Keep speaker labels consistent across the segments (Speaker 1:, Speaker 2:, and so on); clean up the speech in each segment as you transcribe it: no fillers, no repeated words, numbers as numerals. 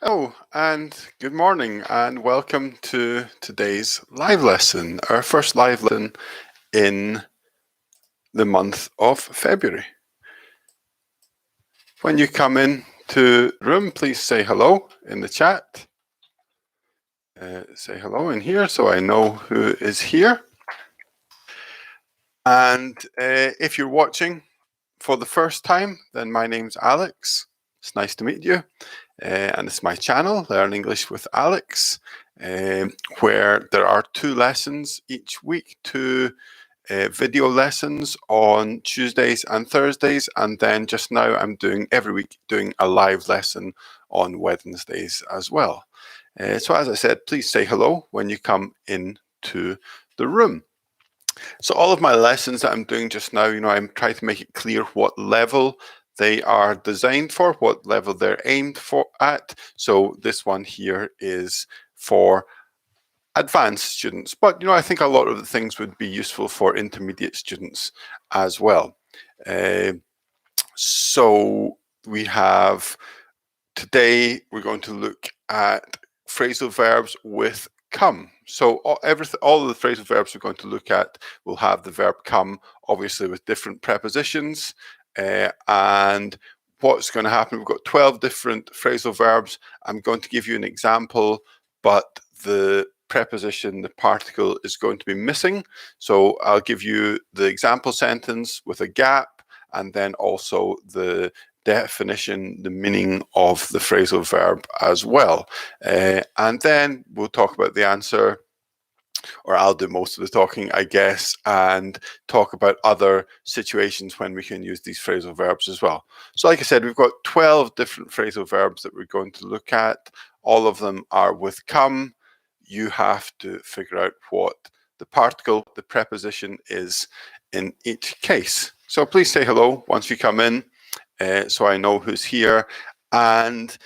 Speaker 1: Oh, and good morning, and welcome to today's live lesson, our first live lesson in the month of February. When you come in to the room, please say hello in the chat. Say hello in here so I know who is here. And if you're watching for the first time, then my name's Alex. It's nice to meet you. And it's my channel, Learn English with Alex, where there are 2 lessons each week, 2 video lessons on Tuesdays and Thursdays, and then just now I'm doing every week doing a live lesson on Wednesdays as well. So as I said, please say hello when you come into the room. So all of my lessons that I'm doing just now, I'm trying to make it clear what level they are designed for, what level they're aimed for at. So this one here is for advanced students, but I think a lot of the things would be useful for intermediate students as well. So we have today we're going to look at phrasal verbs with come. So all of the phrasal verbs we're going to look at will have the verb come, obviously with different prepositions. And what's going to happen, we've got 12 different phrasal verbs. I'm going to give you an example, but the preposition, the particle, is going to be missing. So I'll give you the example sentence with a gap, and then also the definition, the meaning of the phrasal verb as well. And then we'll talk about the answer, or I'll do most of the talking, I guess, and talk about other situations when we can use these phrasal verbs as well. So like I said, we've got 12 different phrasal verbs that we're going to look at. All of them are with come. You have to figure out what the particle, the preposition is in each case. So please say hello once you come in, so I know who's here, and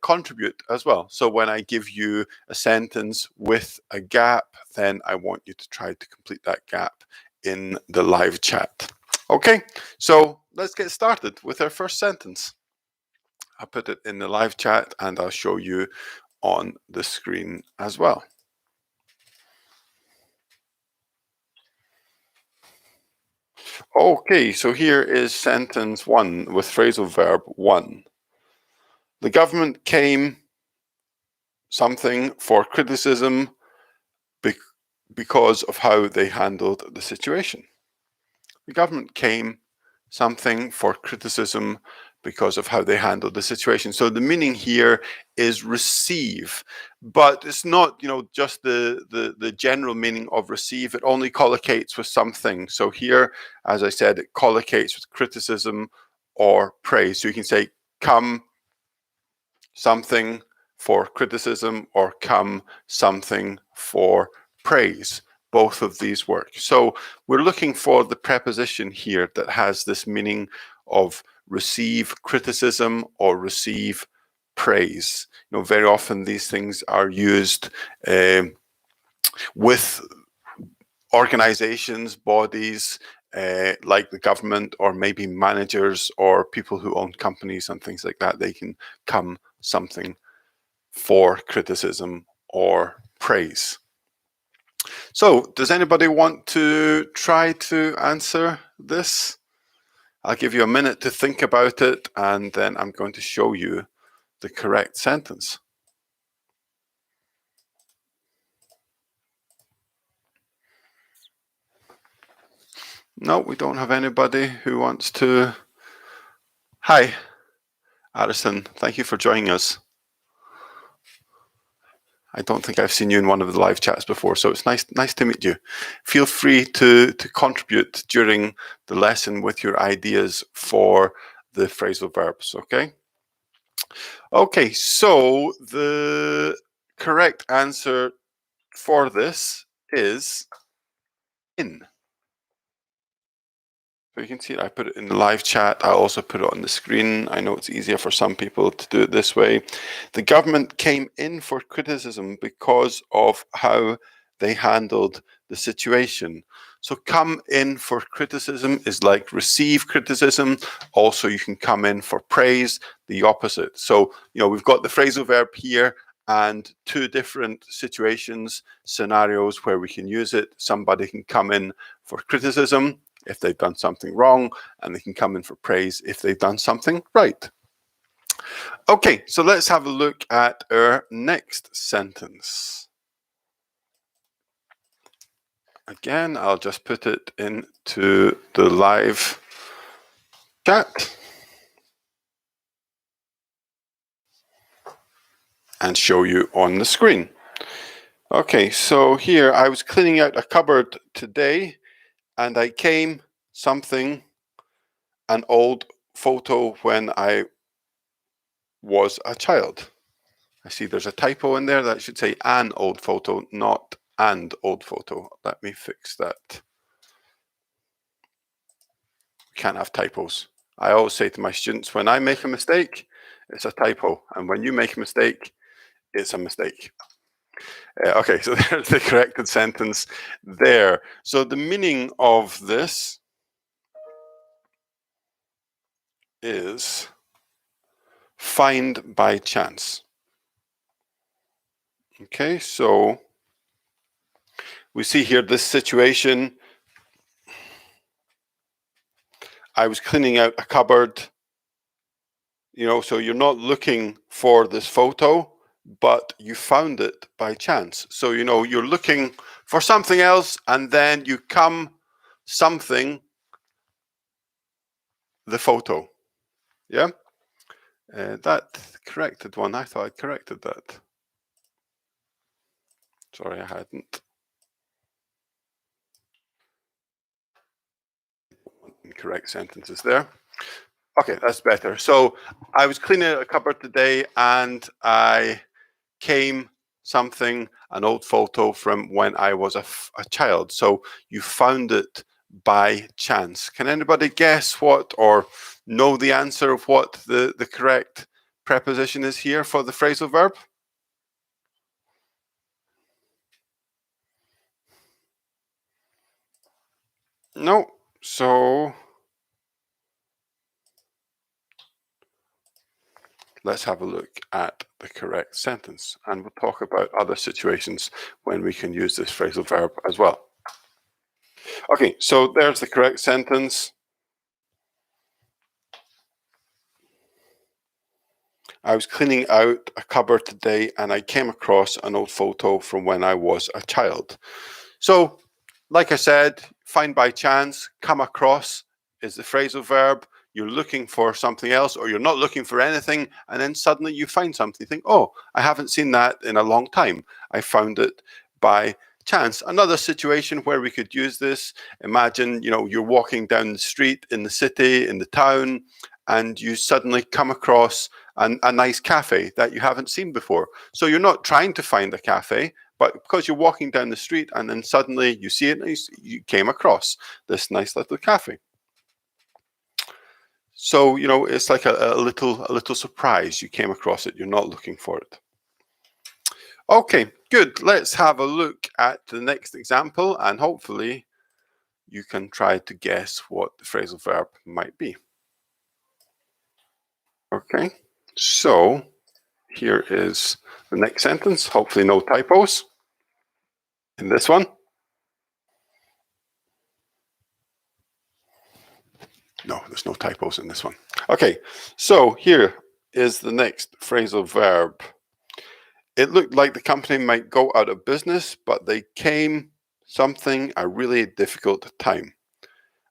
Speaker 1: contribute as well. So when I give you a sentence with a gap, then I want you to try to complete that gap in the live chat. Okay, so let's get started with our first sentence. I'll put it in the live chat and I'll show you on the screen as well. Okay, so here is sentence 1 with phrasal verb 1. The government came something for criticism because of how they handled the situation. The government came something for criticism because of how they handled the situation. So the meaning here is receive, but it's not, just the general meaning of receive. It only collocates with something. So here, as I said, it collocates with criticism or praise. So you can say come something for criticism or come something for praise. Both of these work. So we're looking for the preposition here that has this meaning of receive criticism or receive praise. Very often these things are used with organizations, bodies, like the government, or maybe managers or people who own companies and things like that. They can come something for criticism or praise. So, does anybody want to try to answer this? I'll give you a minute to think about it, and then I'm going to show you the correct sentence. No, we don't have anybody who wants to. Hi, Addison. Thank you for joining us. I don't think I've seen you in one of the live chats before, so it's nice to meet you. Feel free to contribute during the lesson with your ideas for the phrasal verbs, okay? Okay, so the correct answer for this is in. So you can see it, I put it in the live chat. I also put it on the screen. I know it's easier for some people to do it this way. The government came in for criticism because of how they handled the situation. So come in for criticism is like receive criticism. Also, you can come in for praise, the opposite. So, we've got the phrasal verb here and two different situations, scenarios where we can use it. Somebody can come in for criticism if they've done something wrong, and they can come in for praise if they've done something right. Okay, so let's have a look at our next sentence. Again, I'll just put it into the live chat and show you on the screen. Okay, so here I was cleaning out a cupboard today and I came something, an old photo when I was a child. I see there's a typo in there. That should say an old photo, not and old photo. Let me fix that. We can't have typos. I always say to my students, when I make a mistake, it's a typo. And when you make a mistake, it's a mistake. Okay, so there's the corrected sentence there. So the meaning of this is find by chance. Okay, so we see here this situation. I was cleaning out a cupboard, so you're not looking for this photo, but you found it by chance. So, you're looking for something else and then you come something, the photo. Yeah? That corrected one. I thought I corrected that. Sorry, I hadn't. Incorrect sentences there. Okay, that's better. So I was cleaning a cupboard today and I came something, an old photo from when I was a child. So you found it by chance. Can anybody guess what or know the answer of what the correct preposition is here for the phrasal verb? No. So let's have a look at the correct sentence, and we'll talk about other situations when we can use this phrasal verb as well. Okay, so there's the correct sentence. I was cleaning out a cupboard today and I came across an old photo from when I was a child. So, like I said, find by chance, come across is the phrasal verb. You're looking for something else or you're not looking for anything, and then suddenly you find something. You think, oh, I haven't seen that in a long time. I found it by chance. Another situation where we could use this, imagine, you're walking down the street in the city, in the town, and you suddenly come across a nice cafe that you haven't seen before. So you're not trying to find a cafe, but because you're walking down the street and then suddenly you see it, and you came across this nice little cafe. So, it's like a little surprise. You came across it. You're not looking for it. Okay, good. Let's have a look at the next example, and hopefully you can try to guess what the phrasal verb might be. Okay, so here is the next sentence. Hopefully no typos in this one. No, there's no typos in this one. Okay, so here is the next phrasal verb. It looked like the company might go out of business, but they came something a really difficult time.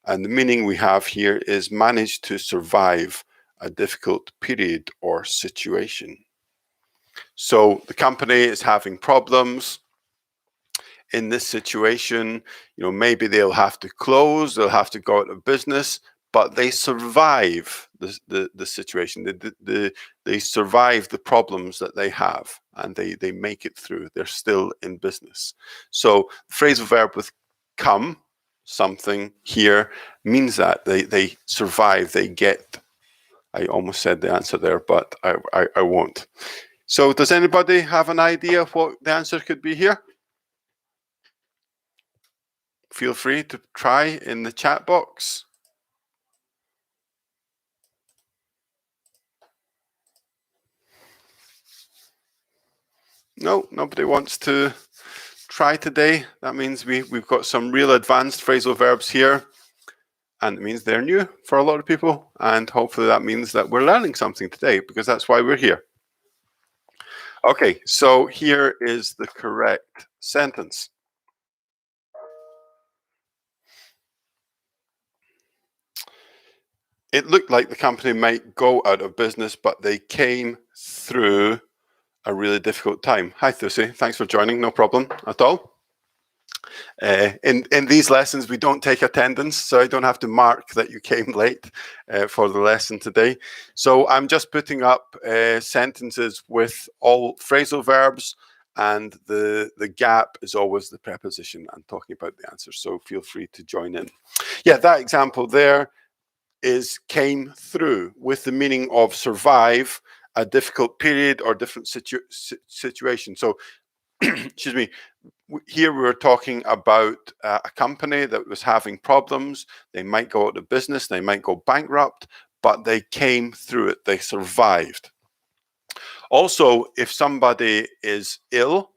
Speaker 1: And the meaning we have here is manage to survive a difficult period or situation. So the company is having problems in this situation. Maybe they'll have to close, they'll have to go out of business, but they survive the situation. They survive the problems that they have, and they make it through. They're still in business. So the phrasal verb with come, something here, means that they survive, they get. I almost said the answer there, but I won't. So does anybody have an idea of what the answer could be here? Feel free to try in the chat box. No, nobody wants to try today. That means we've got some real advanced phrasal verbs here, and it means they're new for a lot of people, and hopefully that means that we're learning something today, because that's why we're here. Okay, so here is the correct sentence. It looked like the company might go out of business, but they came through a really difficult time. Hi, Thusi. Thanks for joining. No problem at all. In these lessons, we don't take attendance, so I don't have to mark that you came late for the lesson today. So I'm just putting up sentences with all phrasal verbs, and the gap is always the preposition and talking about the answer. So feel free to join in. Yeah, that example there is came through, with the meaning of survive a difficult period or different situation. So, excuse me, here we were talking about a company that was having problems. They might go out of business, they might go bankrupt, but they came through it, they survived. Also, if somebody is ill,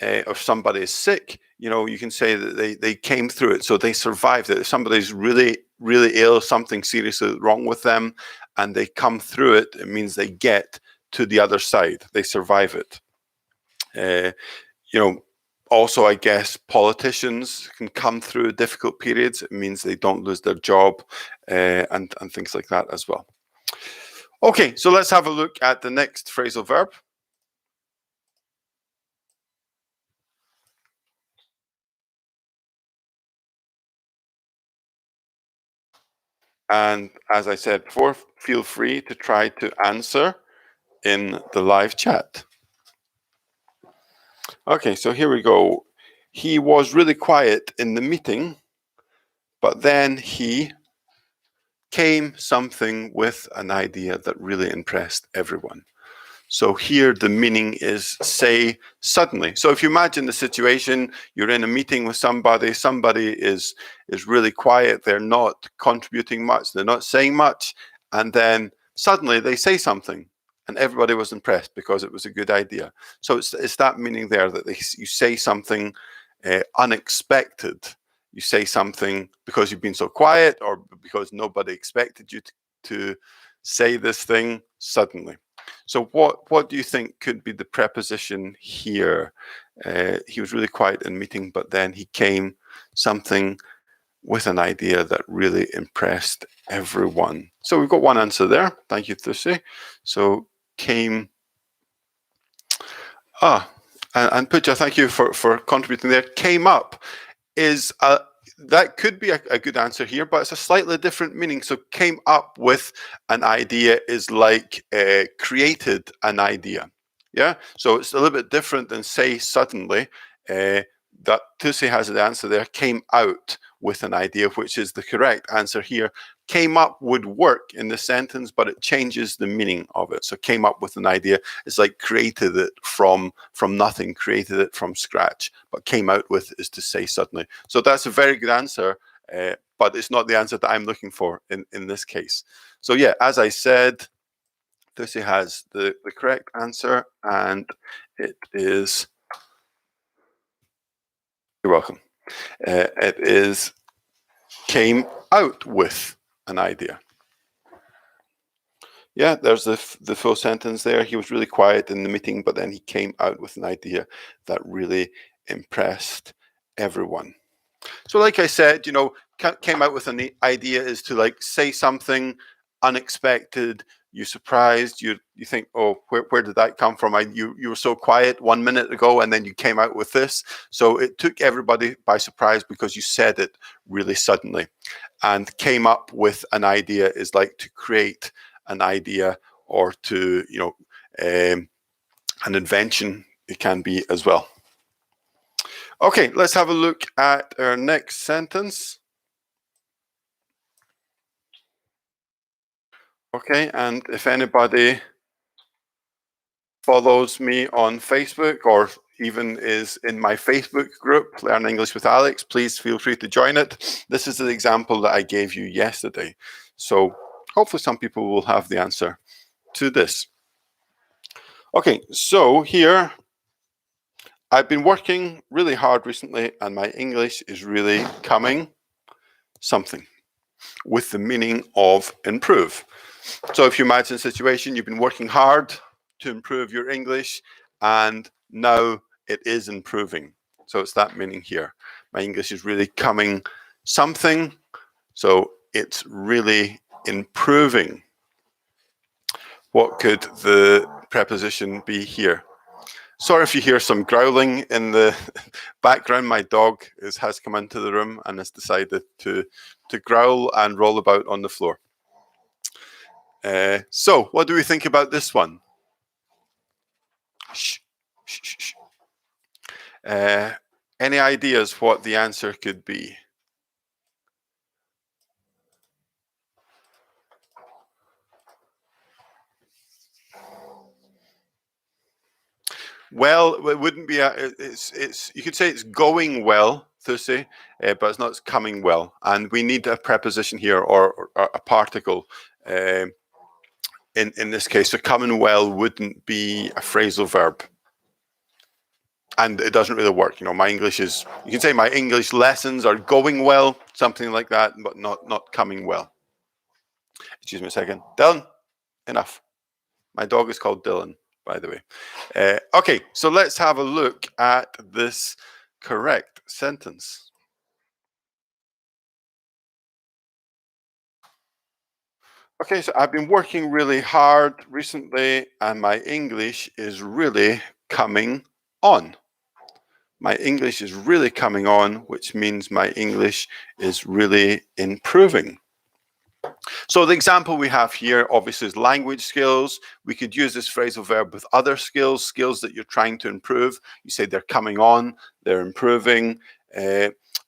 Speaker 1: or somebody is sick, you can say that they came through it, so they survived it. If somebody's really, really ill, something seriously wrong with them, and they come through it, it means they get to the other side. They survive it. Also, I guess politicians can come through difficult periods. It means they don't lose their job, and things like that as well. Okay, so let's have a look at the next phrasal verb. And as I said before, feel free to try to answer in the live chat. Okay, so here we go. He was really quiet in the meeting, but then he came something with an idea that really impressed everyone. So here the meaning is say suddenly. So if you imagine the situation, you're in a meeting with somebody is really quiet, they're not contributing much, they're not saying much, and then suddenly they say something and everybody was impressed because it was a good idea. So it's that meaning there, that you say something unexpected. You say something because you've been so quiet, or because nobody expected you to say this thing suddenly. So what do you think could be the preposition here? He was really quiet in meeting, but then he came something with an idea that really impressed everyone. So we've got one answer there. Thank you, Thusi. So came. And Pooja, thank you for contributing there. Came up is that could be a good answer here, but it's a slightly different meaning. So came up with an idea is like created an idea. Yeah, so it's a little bit different than say suddenly. That Tusi has the answer there. Came out with an idea, which is the correct answer here. Came up would work in the sentence, but it changes the meaning of it. So came up with an idea is like created it from nothing, created it from scratch. But came out with is to say suddenly. So that's a very good answer, but it's not the answer that I'm looking for in this case. So yeah, as I said, Tusi has the correct answer, and it is. You're welcome. It is came out with an idea. Yeah, there's the full sentence there. He was really quiet in the meeting, but then he came out with an idea that really impressed everyone. So like I said, came out with an idea is to like say something unexpected. You're surprised. You think, oh, where did that come from? You were so quiet 1 minute ago, and then you came out with this. So it took everybody by surprise because you said it really suddenly. And came up with an idea is like to create an idea, or to an invention. It can be as well. Okay, let's have a look at our next sentence. Okay, and if anybody follows me on Facebook, or even is in my Facebook group, Learn English with Alex. Please feel free to join it. This is the example that I gave you yesterday. So hopefully some people will have the answer to this. Okay, so here I've been working really hard recently and my English is really coming something with the meaning of improve. So if you imagine a situation, you've been working hard to improve your English and now it is improving. So it's that meaning here. My English is really coming something. So it's really improving. What could the preposition be here? Sorry if you hear some growling in the background. My dog has come into the room and has decided to growl and roll about on the floor. So what do we think about this one? Shh, shh, shh, shh. Any ideas what the answer could be? Well, it wouldn't be. It's. You could say it's going well, Thursday, but it's not. It's coming well, and we need a preposition here or a particle. In this case, so coming well wouldn't be a phrasal verb, and it doesn't really work. You know, my English is. You can say my English lessons are going well, something like that, but not coming well. Excuse me a second, Dylan. Enough. My dog is called Dylan, by the way. Okay, so let's have a look at this correct sentence. Okay, so I've been working really hard recently and my English is really coming on. My English is really coming on, which means my English is really improving. So the example we have here obviously is language skills. We could use this phrasal verb with other skills that you're trying to improve. You say they're coming on, they're improving.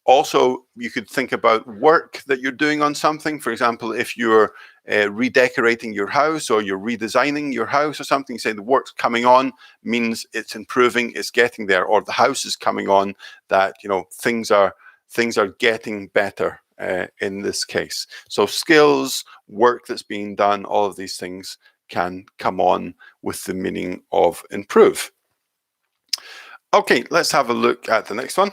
Speaker 1: Also, you could think about work that you're doing on something. For example, if you're redecorating your house or you're redesigning your house or something, you say the work's coming on means it's improving, it's getting there, or the house is coming on, that things are getting better. In this case. So skills, work that's being done, all of these things can come on with the meaning of improve. Okay, let's have a look at the next one.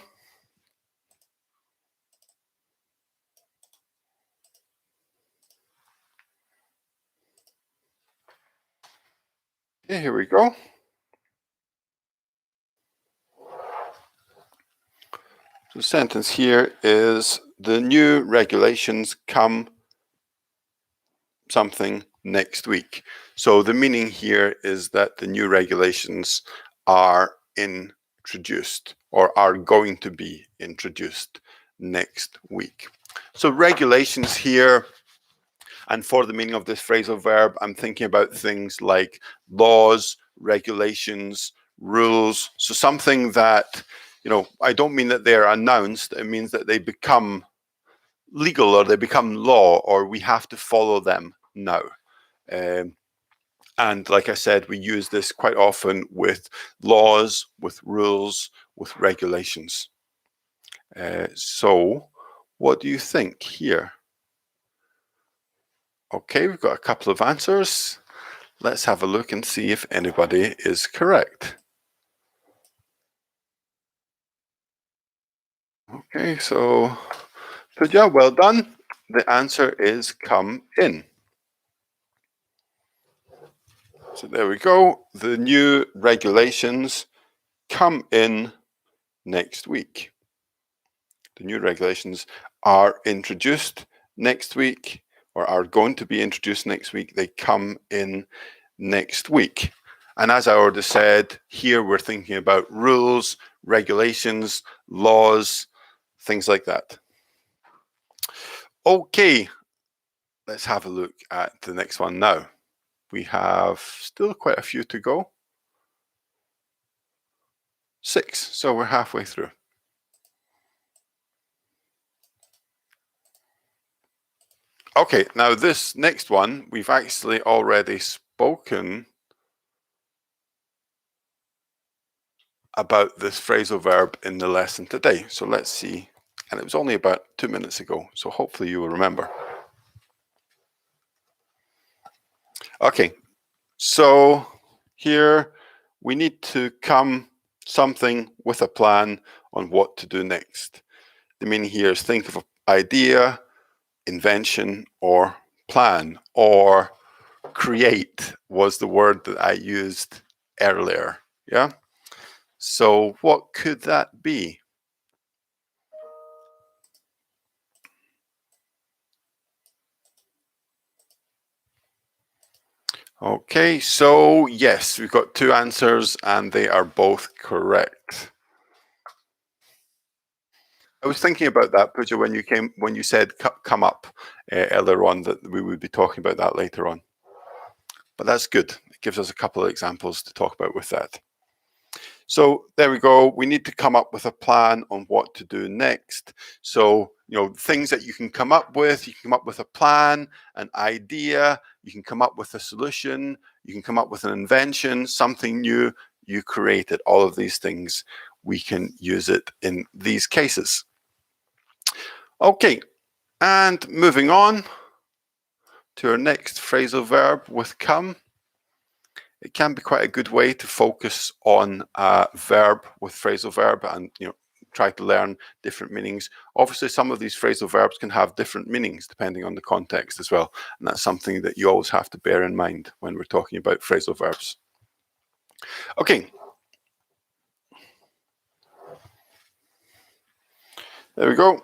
Speaker 1: Okay, here we go. The sentence here is the new regulations come something next week. So the meaning here is that the new regulations are introduced or are going to be introduced next week. So regulations here, and for the meaning of this phrasal verb, I'm thinking about things like laws, regulations, rules. So something that, I don't mean that they're announced, it means that they become legal or they become law or we have to follow them now. And like I said, we use this quite often with laws, with rules, with regulations. So what do you think here? Okay, we've got a couple of answers. Let's have a look and see if anybody is correct. Okay, so yeah, well done. The answer is come in. So there we go. The new regulations come in next week. The new regulations are introduced next week or are going to be introduced next week. They come in next week. And as I already said, here we're thinking about rules, regulations, laws, things like that. Okay, let's have a look at the next one now. We have still quite a few to go. 6, so we're halfway through. Okay, now this next one, we've actually already spoken about this phrasal verb in the lesson today. So let's see. And it was only about 2 minutes ago, so hopefully you will remember. Okay, so here we need to come something with a plan on what to do next. The meaning here is think of an idea, invention, or plan, or create was the word that I used earlier. Yeah. So what could that be? Okay, so yes, we've got two answers and they are both correct. I was thinking about that, Pooja, when you said come up earlier on, that we would be talking about that later on. But that's good. It gives us a couple of examples to talk about with that. So there we go. We need to come up with a plan on what to do next. So, things that you can come up with, you can come up with a plan, an idea, you can come up with a solution, you can come up with an invention, something new you created. All of these things, we can use it in these cases. Okay, and moving on to our next phrasal verb with come. It can be quite a good way to focus on a verb with phrasal verb and try to learn different meanings. Obviously, some of these phrasal verbs can have different meanings depending on the context as well. And that's something that you always have to bear in mind when we're talking about phrasal verbs. Okay. There we go.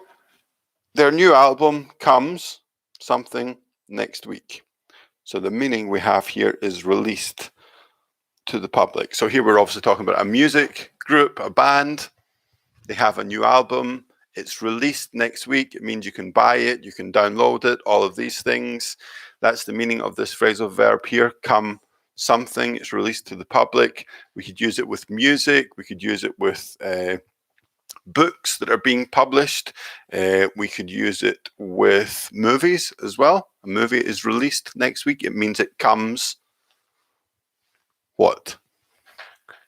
Speaker 1: Their new album comes something next week. So the meaning we have here is released to the public. So here we're obviously talking about a music group, a band. They have a new album. It's released next week. It means you can buy it, you can download it, all of these things. That's the meaning of this phrasal verb here, come something. It's released to the public. We could use it with music. We could use it with books that are being published. We could use it with movies as well. A movie is released next week. It means it comes what?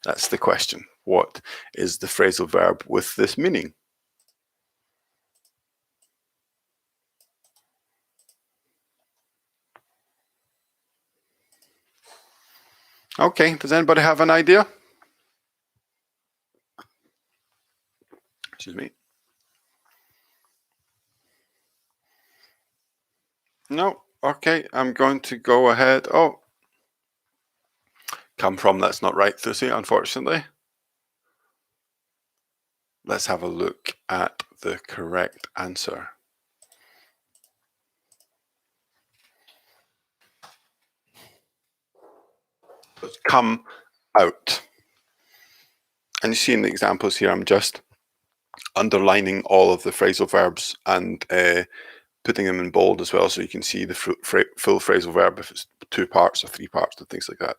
Speaker 1: That's the question. What is the phrasal verb with this meaning? Okay, does anybody have an idea? Excuse me. No, okay, I'm going to go ahead. Oh, come from, that's not right, Thursday, unfortunately. Let's have a look at the correct answer. It's come out. And you see in the examples here, I'm just underlining all of the phrasal verbs and putting them in bold as well, so you can see the full phrasal verb if it's 2 parts or 3 parts and things like that.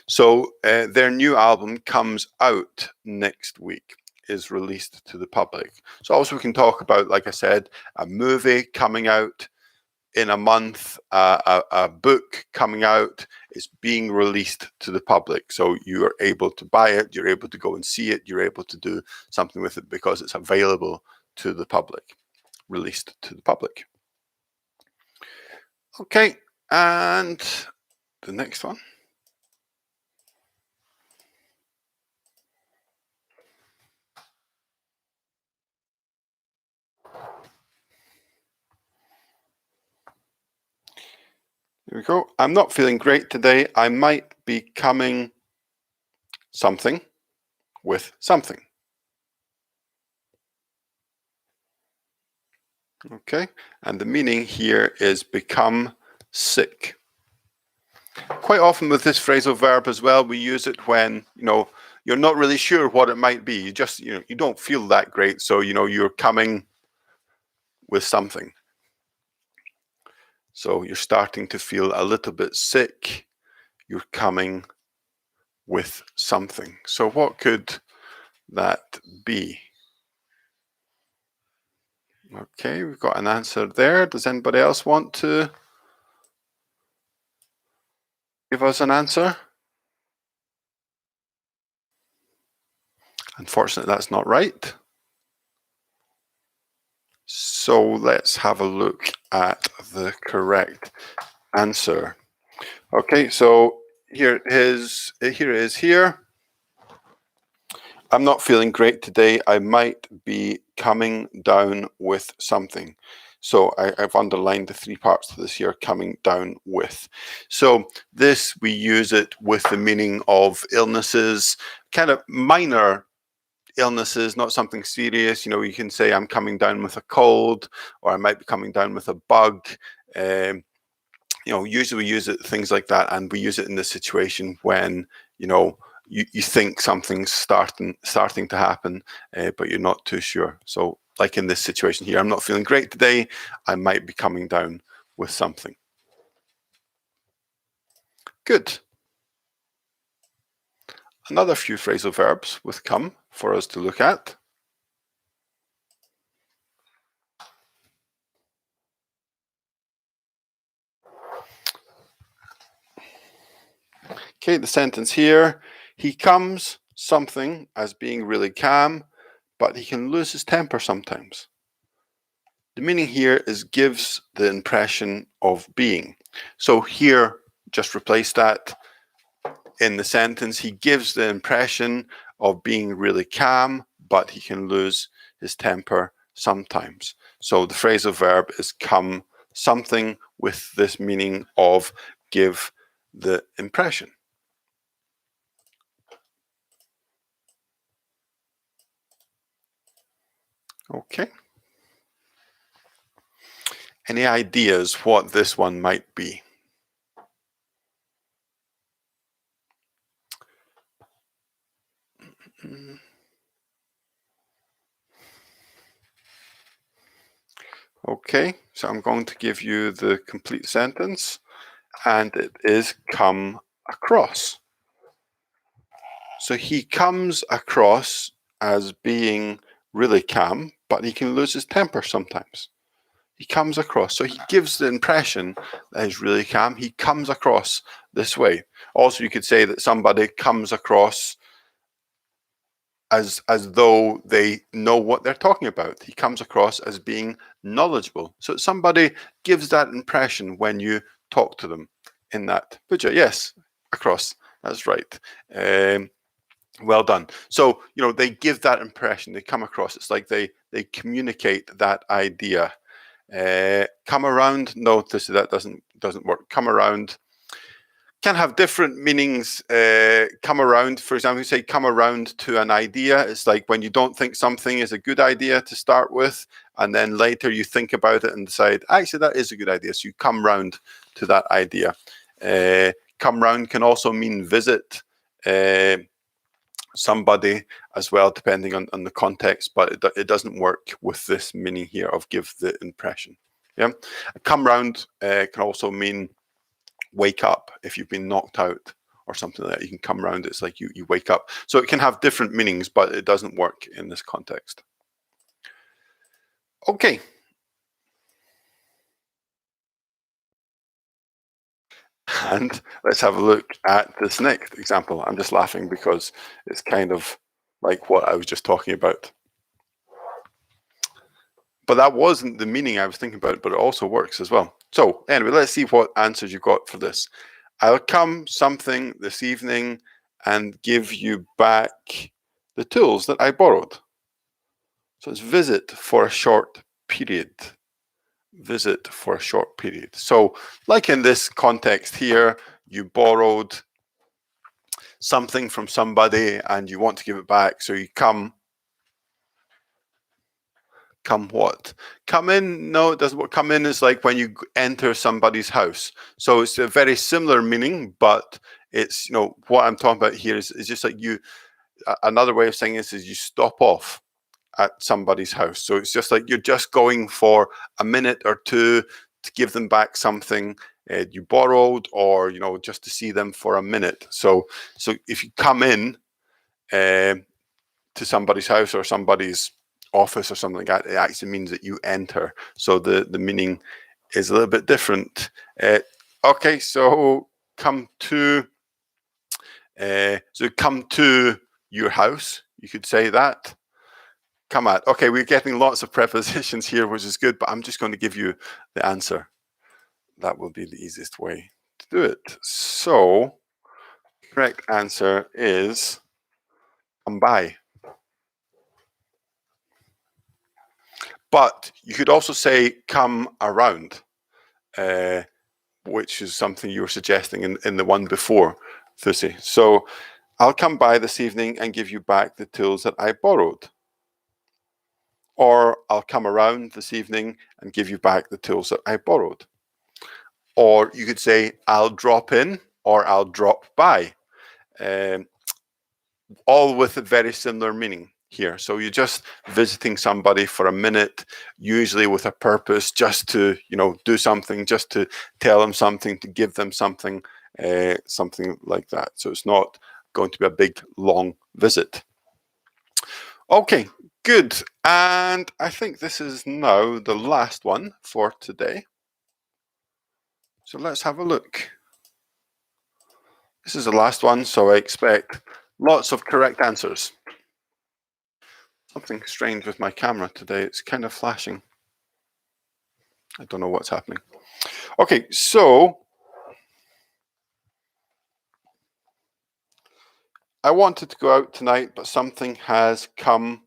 Speaker 1: So their new album comes out next week, is released to the public. So also we can talk about, like I said, a movie coming out in a month, a book coming out is being released to the public. So you are able to buy it, you're able to go and see it, you're able to do something with it because it's available to the public, released to the public. Okay, and the next one. Here we go. I'm not feeling great today. I might be coming something with something. Okay, and the meaning here is become sick. Quite often with this phrasal verb as well, we use it when, you're not really sure what it might be. You just, you don't feel that great. So, you're coming with something. So you're starting to feel a little bit sick. You're coming with something. So what could that be? Okay, we've got an answer there. Does anybody else want to give us an answer? Unfortunately, that's not right. So let's have a look at the correct answer. Okay, so here it is. Here. I'm not feeling great today. I might be coming down with something. So I've underlined the three parts of this here, coming down with. So this, we use it with the meaning of illnesses, kind of minor illnesses, not something serious. You know, you can say I'm coming down with a cold, or I might be coming down with a bug. Um, you know, usually we use it things like that, and we use it in this situation when, you know, you think something's starting to happen, but you're not too sure. So like in this situation here, I'm not feeling great today. I might be coming down with something. Good. Another few phrasal verbs with come for us to look at. Okay, the sentence here, he comes something as being really calm, but he can lose his temper sometimes. The meaning here is gives the impression of being. So here, just replace that in the sentence. He gives the impression of being really calm, but he can lose his temper sometimes. So the phrasal verb is come something with this meaning of give the impression. Okay. Any ideas what this one might be? Okay, so I'm going to give you the complete sentence, and it is come across. So he comes across as being really calm, but he can lose his temper sometimes. He comes across, so he gives the impression that he's really calm. He comes across this way. Also, you could say that somebody comes across as though they know what they're talking about. He comes across as being knowledgeable. So somebody gives that impression when you talk to them in that. Puja, yes, across. That's right. Well done. So, you know, they give that impression. They come across. It's like they communicate that idea. Come around. No, that doesn't work. Come around can have different meanings. Come around, for example, you say come around to an idea. It's like when you don't think something is a good idea to start with, and then later you think about it and decide, actually, that is a good idea. So you come round to that idea. Come round can also mean visit somebody as well, depending on the context, but it doesn't work with this meaning here of give the impression. Yeah, come round can also mean wake up. If you've been knocked out or something like that, you can come around. It's like you wake up. So it can have different meanings, but it doesn't work in this context. Okay. And let's have a look at this next example. I'm just laughing because it's kind of like what I was just talking about. But that wasn't the meaning I was thinking about, but it also works as well. So anyway, let's see what answers you got for this. I'll come something this evening and give you back the tools that I borrowed. So it's visit for a short period. Visit for a short period. So like in this context here, you borrowed something from somebody and you want to give it back. So you come what? Come in? No, it doesn't work. Come in is like when you enter somebody's house. So it's a very similar meaning, but it's, you know, what I'm talking about here is just like you, another way of saying this is you stop off at somebody's house. So it's just like you're just going for a minute or two to give them back something you borrowed, or, you know, just to see them for a minute. So if you come in to somebody's house or somebody's office or something like that, it actually means that you enter. So the meaning is a little bit different. Okay, so come to your house. You could say that. Come at. Okay, we're getting lots of prepositions here, which is good, but I'm just going to give you the answer. That will be the easiest way to do it. So, correct answer is come by. But you could also say come around, which is something you were suggesting in the one before, Thursday. So I'll come by this evening and give you back the tools that I borrowed. Or I'll come around this evening and give you back the tools that I borrowed. Or you could say, I'll drop in or I'll drop by. All with a very similar meaning here. So you're just visiting somebody for a minute, usually with a purpose, just to, do something, just to tell them something, to give them something, something like that. So it's not going to be a big, long visit. Okay, good. And I think this is now the last one for today. So let's have a look. This is the last one, so I expect lots of correct answers. Something strange with my camera today. It's kind of flashing. I don't know what's happening. Okay, so I wanted to go out tonight, but something has come.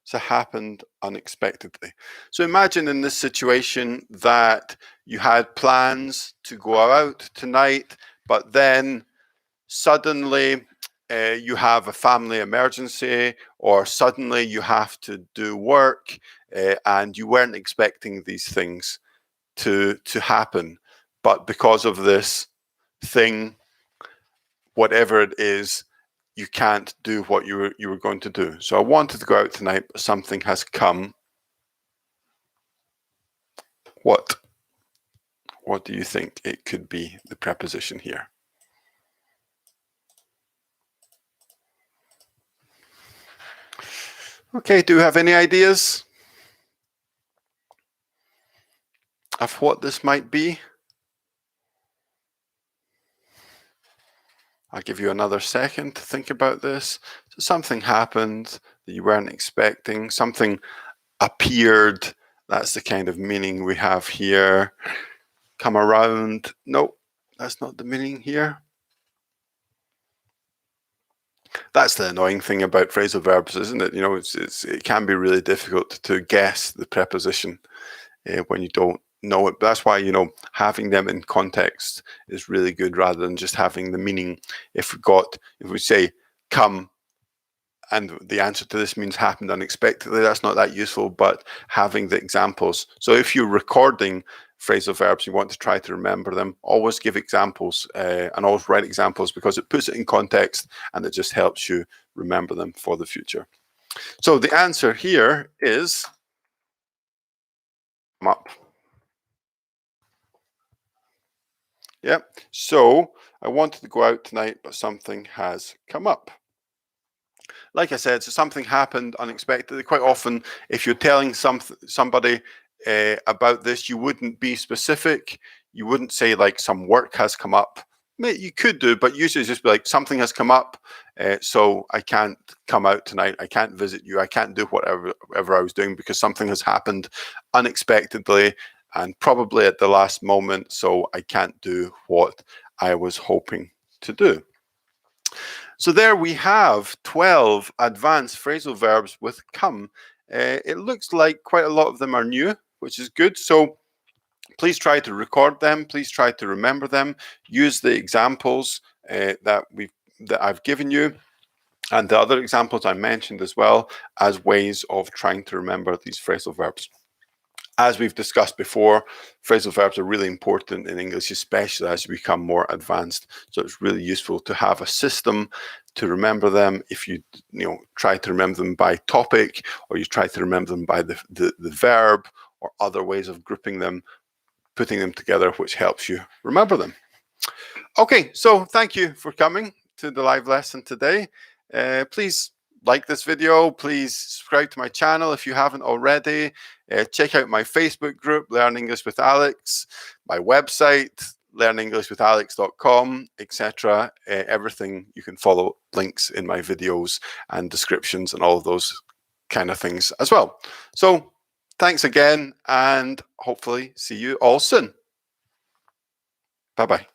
Speaker 1: So happened unexpectedly. So imagine in this situation that you had plans to go out tonight, but then suddenly you have a family emergency, or suddenly you have to do work, and you weren't expecting these things to happen. But because of this thing, whatever it is, you can't do what you were going to do. So I wanted to go out tonight, but something has come. What do you think it could be, the preposition here? Okay, do you have any ideas of what this might be? I'll give you another second to think about this. So something happened that you weren't expecting, something appeared. That's the kind of meaning we have here. Come around. No, that's not the meaning here. That's the annoying thing about phrasal verbs, isn't it? It can be really difficult to guess the preposition when you don't know it. But that's why, having them in context is really good rather than just having the meaning. If we say come, and the answer to this means happened unexpectedly, that's not that useful, but having the examples. So if you're recording phrasal verbs, you want to try to remember them, always give examples and always write examples, because it puts it in context and it just helps you remember them for the future. So the answer here is come up. Yep. So I wanted to go out tonight, but something has come up. Like I said, so something happened unexpectedly. Quite often, if you're telling somebody about this, you wouldn't be specific. You wouldn't say like some work has come up. You could do, but usually just be like something has come up, so I can't come out tonight. I can't visit you. I can't do whatever I was doing because something has happened unexpectedly and probably at the last moment, so I can't do what I was hoping to do. So there we have 12 advanced phrasal verbs with come. It looks like quite a lot of them are new, which is good. So please try to record them. Please try to remember them. Use the examples that I've given you and the other examples I mentioned as well as ways of trying to remember these phrasal verbs. As we've discussed before, phrasal verbs are really important in English, especially as you become more advanced. So it's really useful to have a system to remember them. If you try to remember them by topic, or you try to remember them by the verb, or other ways of grouping them, putting them together, which helps you remember them. Okay, so thank you for coming to the live lesson today. Please like this video. Please subscribe to my channel if you haven't already. Check out my Facebook group, Learn English with Alex, my website, learnenglishwithalex.com, etc. Everything you can follow links in my videos and descriptions and all of those kind of things as well. So thanks again, and hopefully see you all soon. Bye-bye.